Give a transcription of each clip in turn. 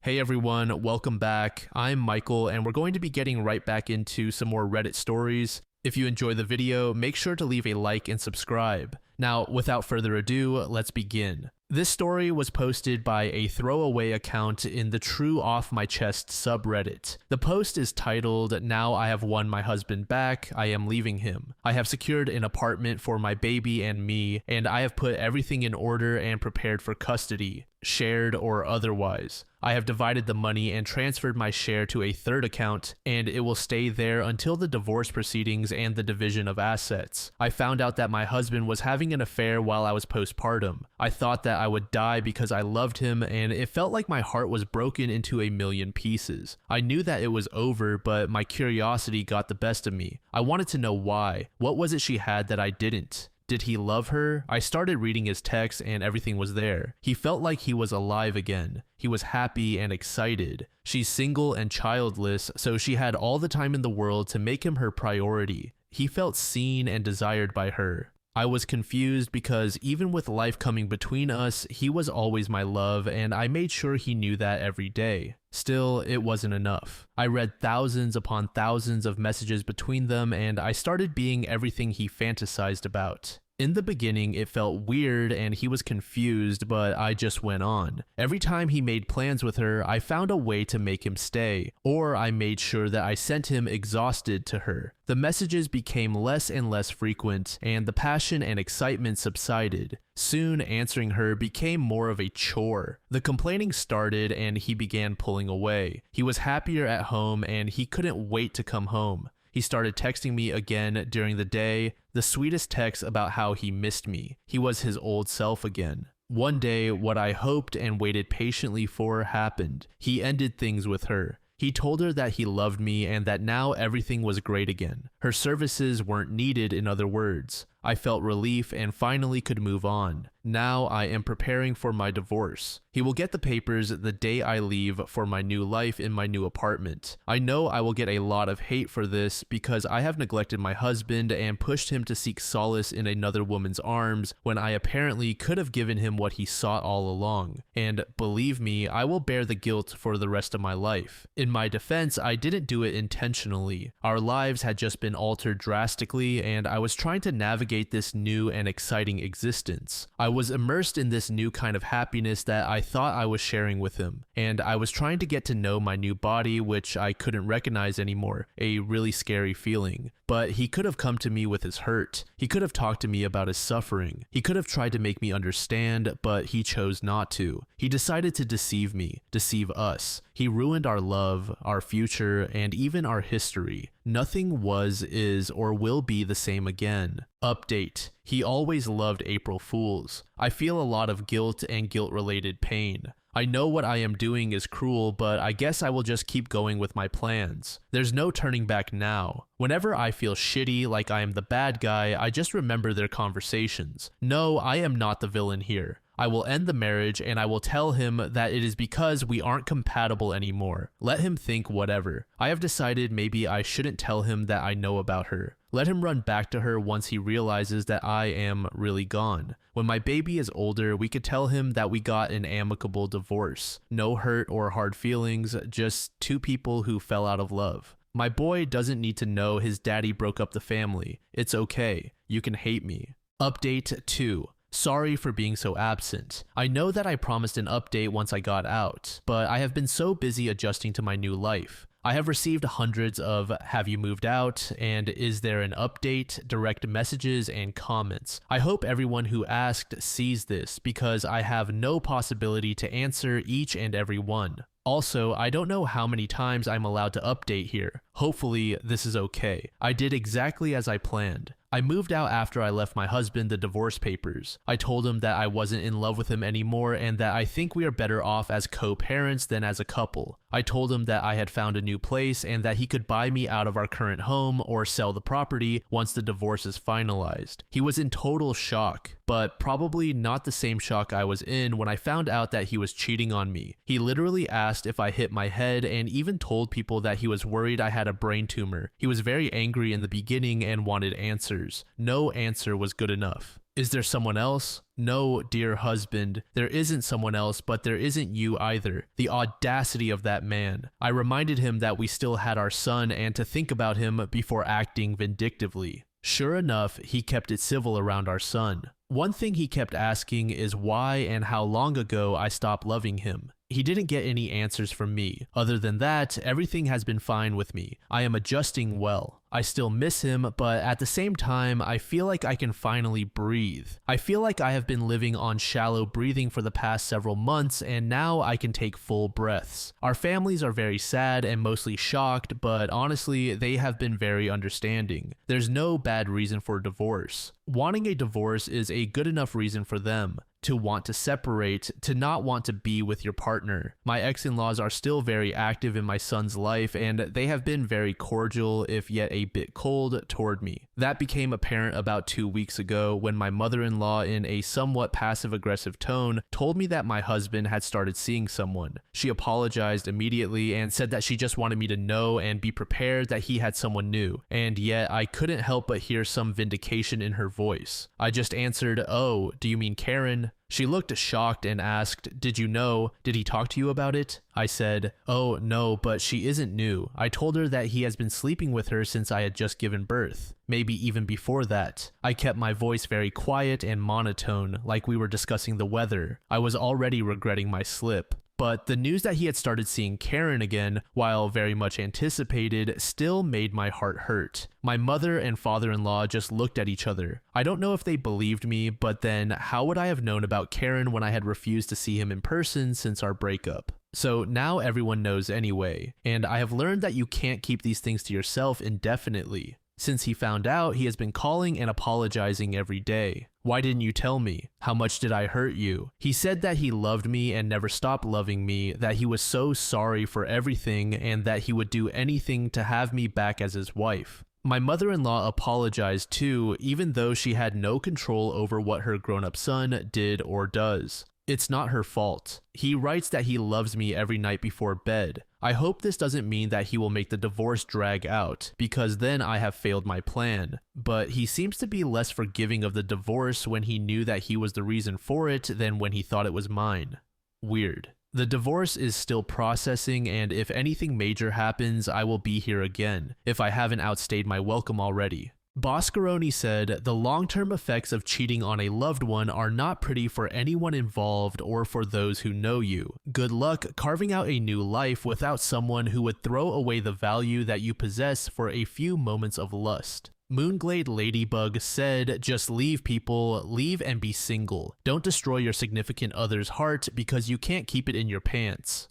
Hey everyone, welcome back. I'm Michael and we're going to be getting right back into some more Reddit stories. If you enjoy the video, make sure to leave a like and subscribe. Now, without further ado, let's begin. This story was posted by a throwaway account in the True Off My Chest subreddit. The post is titled, "Now I have won my husband back, I am leaving him. I have secured an apartment for my baby and me, and I have put everything in order and prepared for custody, shared or otherwise. I have divided the money and transferred my share to a third account, and it will stay there until the divorce proceedings and the division of assets. I found out that my husband was having an affair while I was postpartum. I thought that I would die because I loved him, and it felt like my heart was broken into a million pieces. I knew that it was over, but my curiosity got the best of me. I wanted to know why. What was it she had that I didn't? Did he love her? I started reading his texts and everything was there. He felt like he was alive again. He was happy and excited. She's single and childless, so she had all the time in the world to make him her priority. He felt seen and desired by her. I was confused because even with life coming between us, he was always my love, and I made sure he knew that every day. Still, it wasn't enough. I read thousands upon thousands of messages between them, and I started being everything he fantasized about. In the beginning, it felt weird and he was confused, but I just went on. Every time he made plans with her, I found a way to make him stay, or I made sure that I sent him exhausted to her. The messages became less and less frequent, and the passion and excitement subsided. Soon, answering her became more of a chore. The complaining started and he began pulling away. He was happier at home and he couldn't wait to come home. He started texting me again during the day, the sweetest text about how he missed me. He was his old self again. One day, what I hoped and waited patiently for happened. He ended things with her. He told her that he loved me and that now everything was great again. Her services weren't needed, in other words. I felt relief and finally could move on. Now I am preparing for my divorce. He will get the papers the day I leave for my new life in my new apartment. I know I will get a lot of hate for this because I have neglected my husband and pushed him to seek solace in another woman's arms when I apparently could have given him what he sought all along. And believe me, I will bear the guilt for the rest of my life. In my defense, I didn't do it intentionally. Our lives had just been altered drastically, and I was trying to navigate this new and exciting existence. I was immersed in this new kind of happiness that I thought I was sharing with him, and I was trying to get to know my new body, which I couldn't recognize anymore, a really scary feeling. But he could have come to me with his hurt. He could have talked to me about his suffering. He could have tried to make me understand, but he chose not to. He decided to deceive me, deceive us. He ruined our love, our future, and even our history. Nothing was, is, or will be the same again. Update. He always loved April Fools. I feel a lot of guilt and guilt-related pain. I know what I am doing is cruel, but I guess I will just keep going with my plans. There's no turning back now. Whenever I feel shitty, like I am the bad guy, I just remember their conversations. No, I am not the villain here. I will end the marriage and I will tell him that it is because we aren't compatible anymore. Let him think whatever. I have decided maybe I shouldn't tell him that I know about her. Let him run back to her once he realizes that I am really gone. When my baby is older, we could tell him that we got an amicable divorce. No hurt or hard feelings, just two people who fell out of love. My boy doesn't need to know his daddy broke up the family. It's okay. You can hate me. Update 2. Sorry for being so absent. I know that I promised an update once I got out, but I have been so busy adjusting to my new life. I have received hundreds of "have you moved out" and "is there an update" direct messages and comments. I hope everyone who asked sees this because I have no possibility to answer each and every one. Also, I don't know how many times I'm allowed to update here. Hopefully, this is okay. I did exactly as I planned. I moved out after I left my husband the divorce papers. I told him that I wasn't in love with him anymore and that I think we are better off as co-parents than as a couple. I told him that I had found a new place and that he could buy me out of our current home or sell the property once the divorce is finalized. He was in total shock, but probably not the same shock I was in when I found out that he was cheating on me. He literally asked if I hit my head and even told people that he was worried I had a brain tumor. He was very angry in the beginning and wanted answers. No answer was good enough. Is there someone else? No, dear husband, there isn't someone else, but there isn't you either. The audacity of that man. I reminded him that we still had our son and to think about him before acting vindictively. Sure enough, he kept it civil around our son. One thing he kept asking is why and how long ago I stopped loving him. He didn't get any answers from me. Other than that, everything has been fine with me. I am adjusting well. I still miss him, but at the same time, I feel like I can finally breathe. I feel like I have been living on shallow breathing for the past several months, and now I can take full breaths. Our families are very sad and mostly shocked, but honestly, they have been very understanding. There's no bad reason for divorce. Wanting a divorce is a good enough reason for them. To want to separate, to not want to be with your partner. My ex-in-laws are still very active in my son's life, and they have been very cordial, if yet a bit cold, toward me. That became apparent about 2 weeks ago when my mother-in-law, in a somewhat passive-aggressive tone, told me that my husband had started seeing someone. She apologized immediately and said that she just wanted me to know and be prepared that he had someone new, and yet I couldn't help but hear some vindication in her voice. I just answered, "Oh, do you mean Karen?" She looked shocked and asked, "Did you know? Did he talk to you about it?" I said, "Oh, no, but she isn't new. I told her that he has been sleeping with her since I had just given birth. Maybe even before that." I kept my voice very quiet and monotone, like we were discussing the weather. I was already regretting my slip. But the news that he had started seeing Karen again, while very much anticipated, still made my heart hurt. My mother and father-in-law just looked at each other. I don't know if they believed me, but then how would I have known about Karen when I had refused to see him in person since our breakup? So now everyone knows anyway, and I have learned that you can't keep these things to yourself indefinitely. Since he found out, he has been calling and apologizing every day. "Why didn't you tell me? How much did I hurt you?" He said that he loved me and never stopped loving me, that he was so sorry for everything, and that he would do anything to have me back as his wife. My mother-in-law apologized too, even though she had no control over what her grown-up son did or does. It's not her fault. He writes that he loves me every night before bed. I hope this doesn't mean that he will make the divorce drag out, because then I have failed my plan. But he seems to be less forgiving of the divorce when he knew that he was the reason for it than when he thought it was mine. Weird. The divorce is still processing, and if anything major happens, I will be here again, if I haven't outstayed my welcome already. Boscaroni said, "The long-term effects of cheating on a loved one are not pretty for anyone involved or for those who know you. Good luck carving out a new life without someone who would throw away the value that you possess for a few moments of lust." Moonglade Ladybug said, "Just leave, people. Leave and be single. Don't destroy your significant other's heart because you can't keep it in your pants."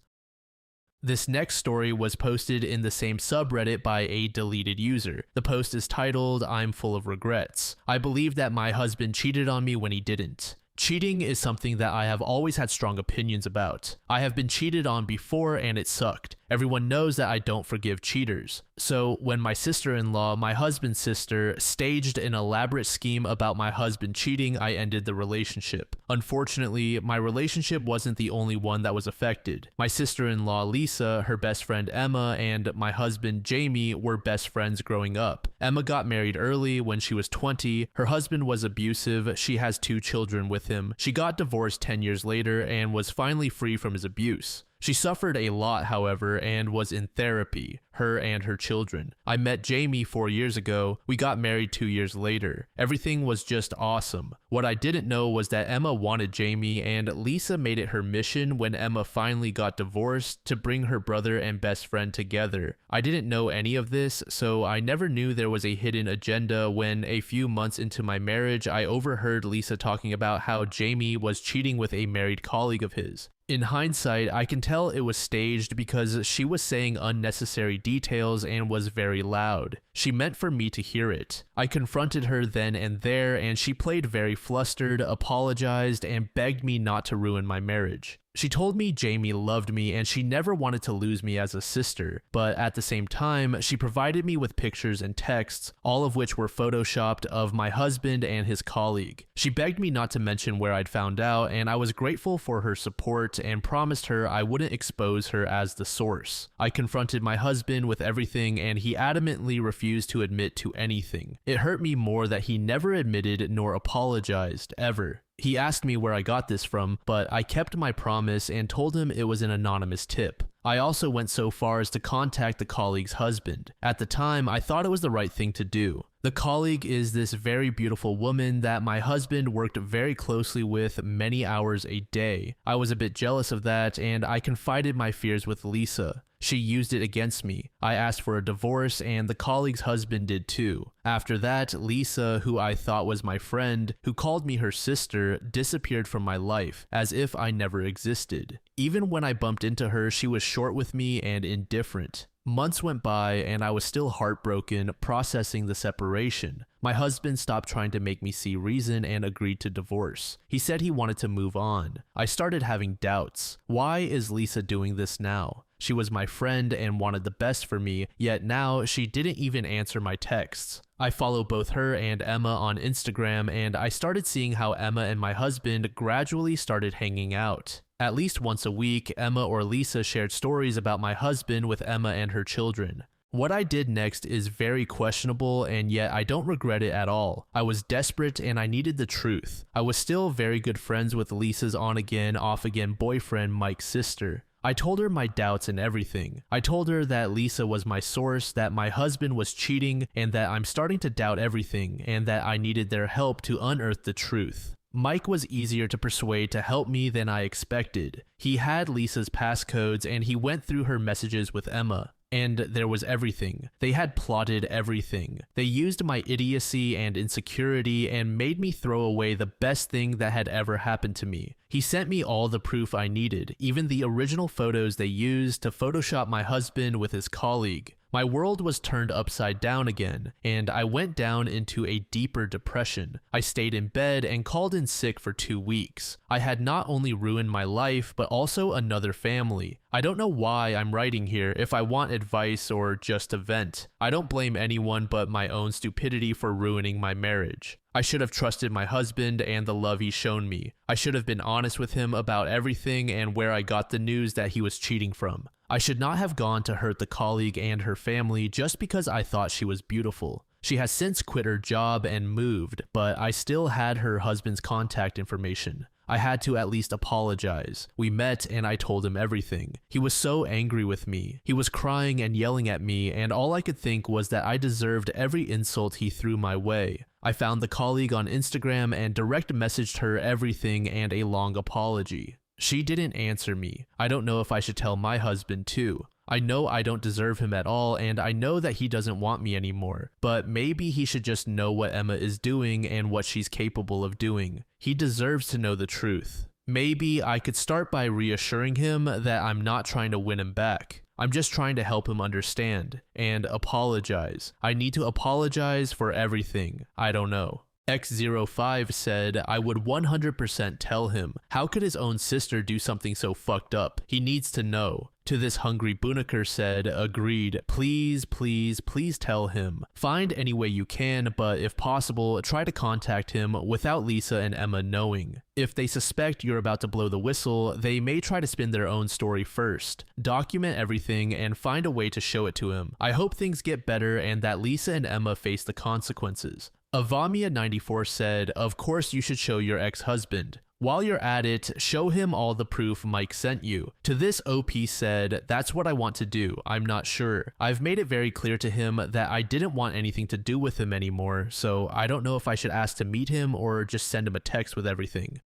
This next story was posted in the same subreddit by a deleted user. The post is titled, "I'm full of regrets. I believe that my husband cheated on me when he didn't." Cheating is something that I have always had strong opinions about. I have been cheated on before and it sucked. Everyone knows that I don't forgive cheaters. So when my sister-in-law, my husband's sister, staged an elaborate scheme about my husband cheating, I ended the relationship. Unfortunately, my relationship wasn't the only one that was affected. My sister-in-law Lisa, her best friend Emma, and my husband Jamie were best friends growing up. Emma got married early when she was 20. Her husband was abusive. She has 2 children with him. She got divorced 10 years later and was finally free from his abuse. She suffered a lot, however, and was in therapy, her and her children. I met Jamie 4 years ago. We got married 2 years later. Everything was just awesome. What I didn't know was that Emma wanted Jamie, and Lisa made it her mission when Emma finally got divorced to bring her brother and best friend together. I didn't know any of this, so I never knew there was a hidden agenda when, a few months into my marriage, I overheard Lisa talking about how Jamie was cheating with a married colleague of his. In hindsight, I can tell it was staged because she was saying unnecessary details and was very loud. She meant for me to hear it. I confronted her then and there, and she played very flustered, apologized, and begged me not to ruin my marriage. She told me Jamie loved me and she never wanted to lose me as a sister, but at the same time, she provided me with pictures and texts, all of which were photoshopped of my husband and his colleague. She begged me not to mention where I'd found out, and I was grateful for her support and promised her I wouldn't expose her as the source. I confronted my husband with everything and he adamantly refused to admit to anything. It hurt me more that he never admitted nor apologized, ever. He asked me where I got this from, but I kept my promise and told him it was an anonymous tip. I also went so far as to contact the colleague's husband. At the time, I thought it was the right thing to do. The colleague is this very beautiful woman that my husband worked very closely with many hours a day. I was a bit jealous of that, and I confided my fears with Lisa. She used it against me. I asked for a divorce, and the colleague's husband did too. After that, Lisa, who I thought was my friend, who called me her sister, disappeared from my life, as if I never existed. Even when I bumped into her, she was short with me and indifferent. Months went by and I was still heartbroken, processing the separation. My husband stopped trying to make me see reason and agreed to divorce. He said he wanted to move on. I started having doubts. Why is Lisa doing this now? She was my friend and wanted the best for me, yet now she didn't even answer my texts. I follow both her and Emma on Instagram, and I started seeing how Emma and my husband gradually started hanging out. At least once a week, Emma or Lisa shared stories about my husband with Emma and her children. What I did next is very questionable, and yet I don't regret it at all. I was desperate and I needed the truth. I was still very good friends with Lisa's on-again, off-again boyfriend, Mike's sister. I told her my doubts and everything. I told her that Lisa was my source, that my husband was cheating, and that I'm starting to doubt everything, and that I needed their help to unearth the truth. Mike was easier to persuade to help me than I expected. He had Lisa's passcodes and he went through her messages with Emma. And there was everything. They had plotted everything. They used my idiocy and insecurity and made me throw away the best thing that had ever happened to me. He sent me all the proof I needed, even the original photos they used to Photoshop my husband with his colleague. My world was turned upside down again, and I went down into a deeper depression. I stayed in bed and called in sick for 2 weeks. I had not only ruined my life, but also another family. I don't know why I'm writing here, if I want advice or just to vent. I don't blame anyone but my own stupidity for ruining my marriage. I should have trusted my husband and the love he's shown me. I should have been honest with him about everything and where I got the news that he was cheating from. I should not have gone to hurt the colleague and her family just because I thought she was beautiful. She has since quit her job and moved, but I still had her husband's contact information. I had to at least apologize. We met and I told him everything. He was so angry with me. He was crying and yelling at me, and all I could think was that I deserved every insult he threw my way. I found the colleague on Instagram and direct messaged her everything and a long apology. She didn't answer me. I don't know if I should tell my husband too. I know I don't deserve him at all, and I know that he doesn't want me anymore, but maybe he should just know what Emma is doing and what she's capable of doing. He deserves to know the truth. Maybe I could start by reassuring him that I'm not trying to win him back. I'm just trying to help him understand and apologize. I need to apologize for everything. I don't know. X05 said, I would 100% tell him. How could his own sister do something so fucked up? He needs to know. To this hungry Buniker said, agreed, please, please, please tell him. Find any way you can, but if possible, try to contact him without Lisa and Emma knowing. If they suspect you're about to blow the whistle, they may try to spin their own story first. Document everything and find a way to show it to him. I hope things get better and that Lisa and Emma face the consequences. Avamia94 said, of course you should show your ex-husband. While you're at it, show him all the proof Mike sent you. To this, OP said, that's what I want to do. I'm not sure. I've made it very clear to him that I didn't want anything to do with him anymore, so I don't know if I should ask to meet him or just send him a text with everything.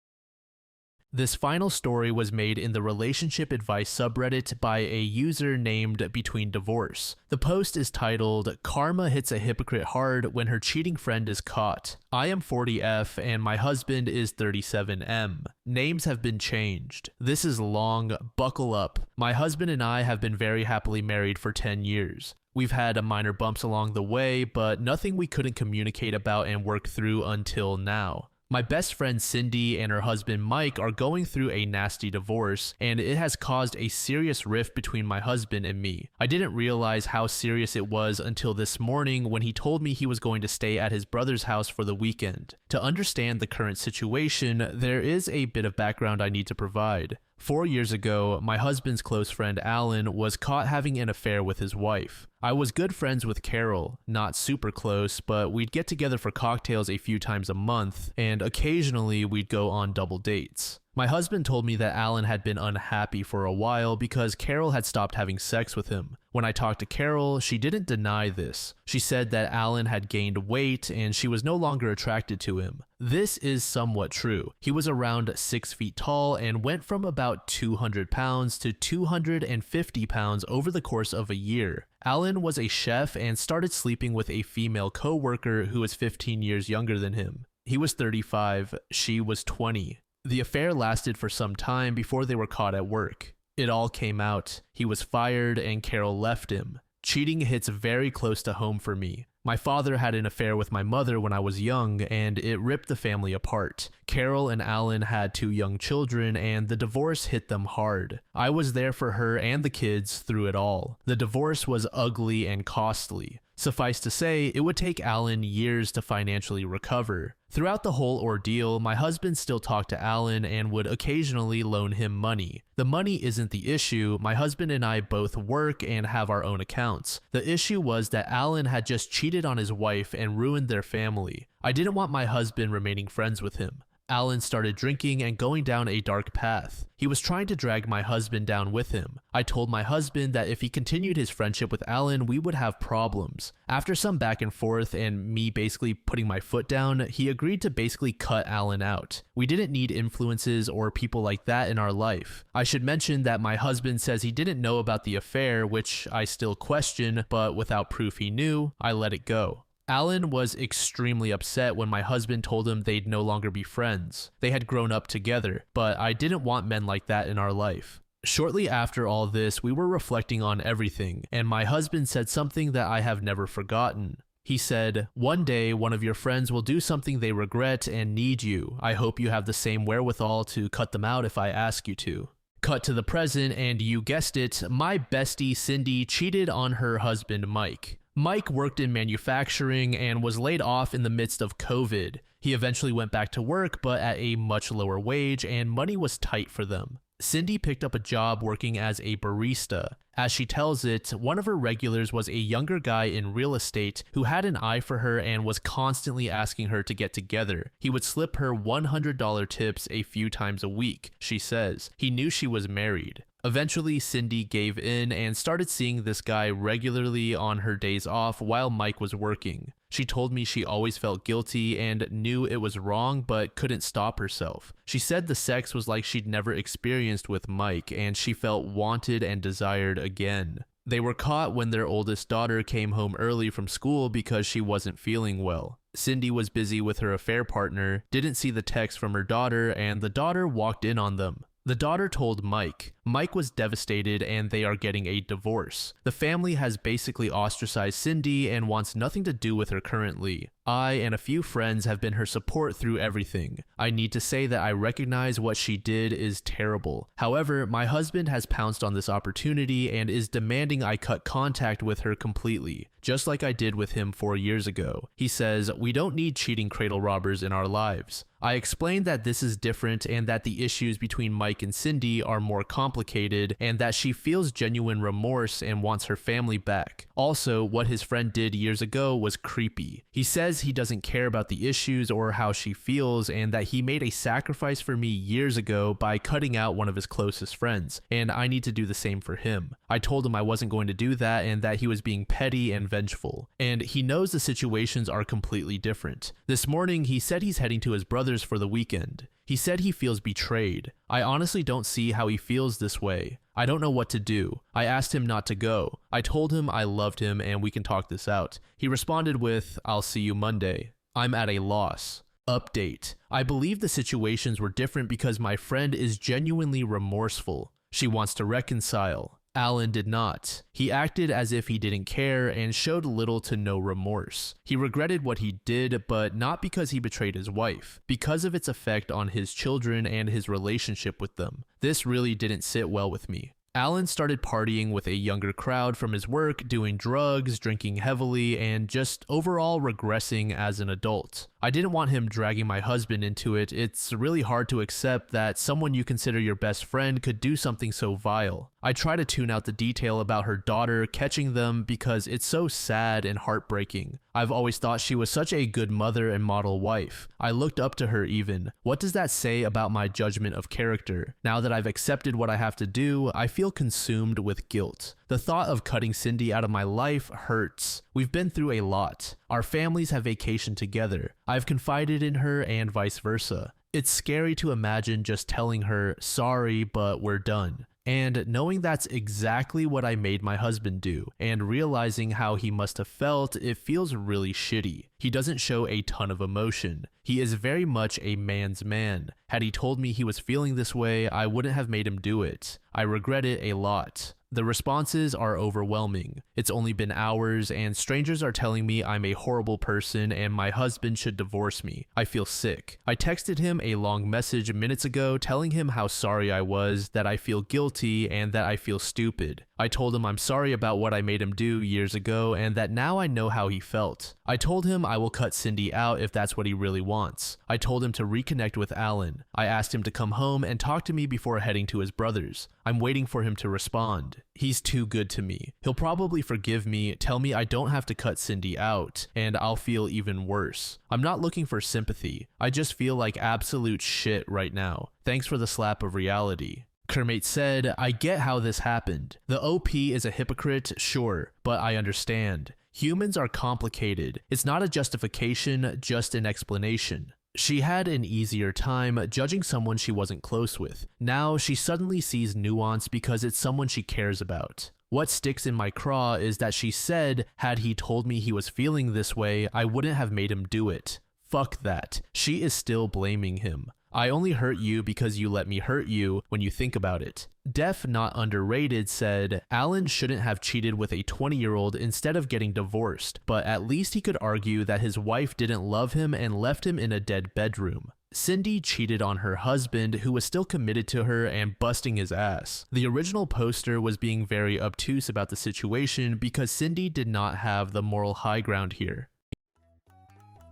This final story was made in the relationship advice subreddit by a user named Between Divorce. The post is titled, Karma hits a hypocrite hard when her cheating friend is caught. I am 40F and my husband is 37M. Names have been changed. This is long, buckle up. My husband and I have been very happily married for 10 years. We've had minor bumps along the way, but nothing we couldn't communicate about and work through until now. My best friend Cindy and her husband Mike are going through a nasty divorce, and it has caused a serious rift between my husband and me. I didn't realize how serious it was until this morning when he told me he was going to stay at his brother's house for the weekend. To understand the current situation, there is a bit of background I need to provide. 4 years ago, my husband's close friend Alan was caught having an affair with his wife. I was good friends with Carol, not super close, but we'd get together for cocktails a few times a month, and occasionally we'd go on double dates. My husband told me that Alan had been unhappy for a while because Carol had stopped having sex with him. When I talked to Carol, she didn't deny this. She said that Alan had gained weight and she was no longer attracted to him. This is somewhat true. He was around 6 feet tall and went from about 200 pounds to 250 pounds over the course of a year. Alan was a chef and started sleeping with a female co-worker who was 15 years younger than him. He was 35, she was 20. The affair lasted for some time before they were caught at work. It all came out. He was fired and Carol left him. Cheating hits very close to home for me. My father had an affair with my mother when I was young, and it ripped the family apart. Carol and Alan had 2 young children, and the divorce hit them hard. I was there for her and the kids through it all. The divorce was ugly and costly. Suffice to say, it would take Alan years to financially recover. Throughout the whole ordeal, my husband still talked to Alan and would occasionally loan him money. The money isn't the issue. My husband and I both work and have our own accounts. The issue was that Alan had just cheated on his wife and ruined their family. I didn't want my husband remaining friends with him. Alan started drinking and going down a dark path. He was trying to drag my husband down with him. I told my husband that if he continued his friendship with Alan, we would have problems. After some back and forth and me basically putting my foot down, he agreed to basically cut Alan out. We didn't need influences or people like that in our life. I should mention that my husband says he didn't know about the affair, which I still question, but without proof he knew, I let it go. Alan was extremely upset when my husband told him they'd no longer be friends. They had grown up together, but I didn't want men like that in our life. Shortly after all this, we were reflecting on everything, and my husband said something that I have never forgotten. He said, "One day, one of your friends will do something they regret and need you. I hope you have the same wherewithal to cut them out if I ask you to." Cut to the present, and you guessed it, my bestie Cindy cheated on her husband Mike. Mike worked in manufacturing and was laid off in the midst of COVID. He eventually went back to work, but at a much lower wage, and money was tight for them. Cindy picked up a job working as a barista. As she tells it, one of her regulars was a younger guy in real estate who had an eye for her and was constantly asking her to get together. He would slip her $100 tips a few times a week, she says. He knew she was married. Eventually, Cindy gave in and started seeing this guy regularly on her days off while Mike was working. She told me she always felt guilty and knew it was wrong but couldn't stop herself. She said the sex was like she'd never experienced with Mike and she felt wanted and desired again. They were caught when their oldest daughter came home early from school because she wasn't feeling well. Cindy was busy with her affair partner, didn't see the text from her daughter, and the daughter walked in on them. The daughter told Mike. Mike was devastated and they are getting a divorce. The family has basically ostracized Cindy and wants nothing to do with her currently. I and a few friends have been her support through everything. I need to say that I recognize what she did is terrible. However, my husband has pounced on this opportunity and is demanding I cut contact with her completely, just like I did with him 4 years ago. He says, "We don't need cheating cradle robbers in our lives." I explained that this is different and that the issues between Mike and Cindy are more complicated and that she feels genuine remorse and wants her family back. Also, what his friend did years ago was creepy. He says he doesn't care about the issues or how she feels and that he made a sacrifice for me years ago by cutting out one of his closest friends, and I need to do the same for him. I told him I wasn't going to do that and that he was being petty and vengeful, and he knows the situations are completely different. This morning, he said he's heading to his brother's for the weekend. He said he feels betrayed. I honestly don't see how he feels this way. I don't know what to do. I asked him not to go. I told him I loved him and we can talk this out. He responded with, "I'll see you Monday." I'm at a loss. Update. I believe the situations were different because my friend is genuinely remorseful. She wants to reconcile. Alan did not. He acted as if he didn't care and showed little to no remorse. He regretted what he did, but not because he betrayed his wife, because of its effect on his children and his relationship with them. This really didn't sit well with me. Alan started partying with a younger crowd from his work, doing drugs, drinking heavily, and just overall regressing as an adult. I didn't want him dragging my husband into it. It's really hard to accept that someone you consider your best friend could do something so vile. I try to tune out the detail about her daughter catching them because it's so sad and heartbreaking. I've always thought she was such a good mother and model wife. I looked up to her even. What does that say about my judgment of character? Now that I've accepted what I have to do, I feel consumed with guilt. The thought of cutting Cindy out of my life hurts. We've been through a lot. Our families have vacationed together. I've confided in her and vice versa. It's scary to imagine just telling her, sorry, but we're done. And knowing that's exactly what I made my husband do, and realizing how he must have felt, it feels really shitty. He doesn't show a ton of emotion. He is very much a man's man. Had he told me he was feeling this way, I wouldn't have made him do it. I regret it a lot. The responses are overwhelming. It's only been hours and strangers are telling me I'm a horrible person and my husband should divorce me. I feel sick. I texted him a long message minutes ago telling him how sorry I was, that I feel guilty, and that I feel stupid. I told him I'm sorry about what I made him do years ago and that now I know how he felt. I told him I will cut Cindy out if that's what he really wants. I told him to reconnect with Alan. I asked him to come home and talk to me before heading to his brother's. I'm waiting for him to respond. He's too good to me. He'll probably forgive me, tell me I don't have to cut Cindy out, and I'll feel even worse. I'm not looking for sympathy. I just feel like absolute shit right now. Thanks for the slap of reality. Kermate said, I get how this happened. The OP is a hypocrite, sure, but I understand. Humans are complicated. It's not a justification, just an explanation. She had an easier time judging someone she wasn't close with. Now she suddenly sees nuance because it's someone she cares about. What sticks in my craw is that she said, had he told me he was feeling this way, I wouldn't have made him do it. Fuck that. She is still blaming him. I only hurt you because you let me hurt you when you think about it. Def Not Underrated said, Alan shouldn't have cheated with a 20-year-old instead of getting divorced, but at least he could argue that his wife didn't love him and left him in a dead bedroom. Cindy cheated on her husband, who was still committed to her and busting his ass. The original poster was being very obtuse about the situation because Cindy did not have the moral high ground here.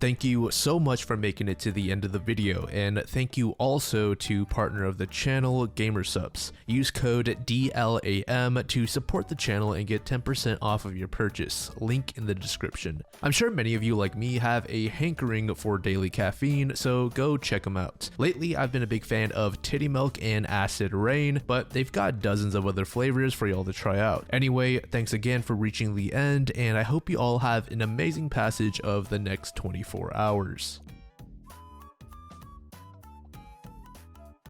Thank you so much for making it to the end of the video, and thank you also to partner of the channel, Gamersupps. Use code DLAM to support the channel and get 10% off of your purchase, link in the description. I'm sure many of you like me have a hankering for daily caffeine, so go check them out. Lately, I've been a big fan of Titty Milk and Acid Rain, but they've got dozens of other flavors for y'all to try out. Anyway, thanks again for reaching the end, and I hope you all have an amazing passage of the next 24 hours.